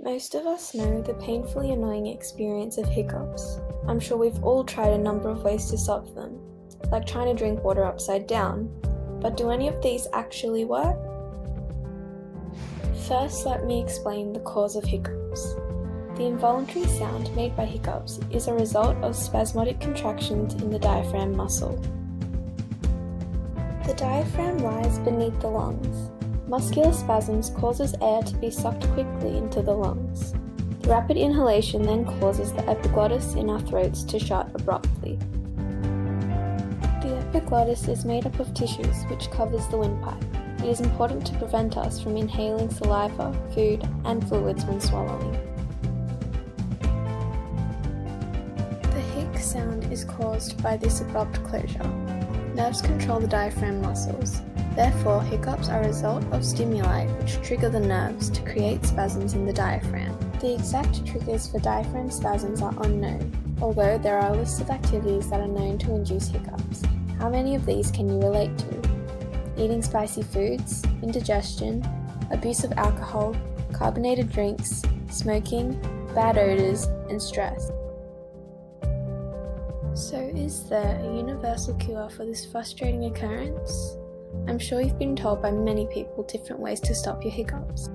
Most of us know the painfully annoying experience of hiccups. I'm sure we've all tried a number of ways to stop them, like trying to drink water upside down. But do any of these actually work? First, let me explain the cause of hiccups. The involuntary sound made by hiccups is a result of spasmodic contractions in the diaphragm muscle. The diaphragm lies beneath the lungs. Muscular spasms causes air to be sucked quickly into the lungs. The rapid inhalation then causes the epiglottis in our throats to shut abruptly. The epiglottis is made up of tissues which covers the windpipe. It is important to prevent us from inhaling saliva, food, and fluids when swallowing. The hic sound is caused by this abrupt closure. Nerves control the diaphragm muscles. Therefore, hiccups are a result of stimuli which trigger the nerves to create spasms in the diaphragm. The exact triggers for diaphragm spasms are unknown, although there are a list of activities that are known to induce hiccups. How many of these can you relate to? Eating spicy foods, indigestion, abuse of alcohol, carbonated drinks, smoking, bad odors, and stress. So is there a universal cure for this frustrating occurrence? I'm sure you've been told by many people different ways to stop your hiccups.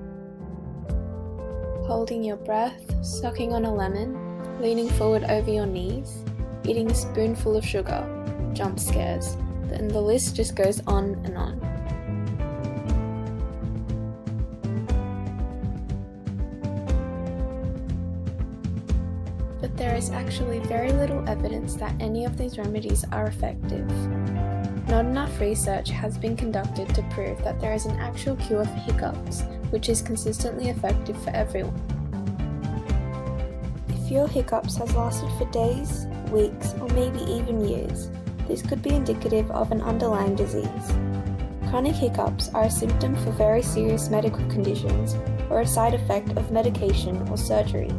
Holding your breath, sucking on a lemon, leaning forward over your knees, eating a spoonful of sugar, jump scares, and the list just goes on and on. But there is actually very little evidence that any of these remedies are effective. Not enough research has been conducted to prove that there is an actual cure for hiccups, which is consistently effective for everyone. If your hiccups has lasted for days, weeks, or maybe even years, this could be indicative of an underlying disease. Chronic hiccups are a symptom for very serious medical conditions or a side effect of medication or surgery.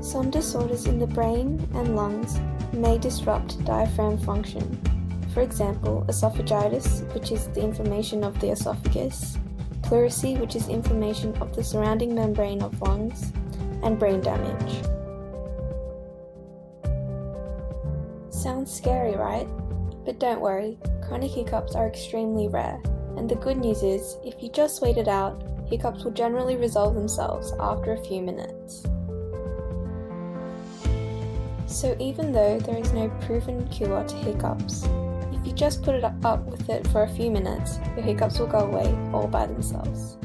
Some disorders in the brain and lungs may disrupt diaphragm function. For example, esophagitis, which is the inflammation of the esophagus, pleurisy, which is inflammation of the surrounding membrane of lungs, and brain damage. Sounds scary, right? But don't worry, chronic hiccups are extremely rare, and the good news is, if you just wait it out, hiccups will generally resolve themselves after a few minutes. So even though there is no proven cure to hiccups, if you just put it up with it for a few minutes, your hiccups will go away all by themselves.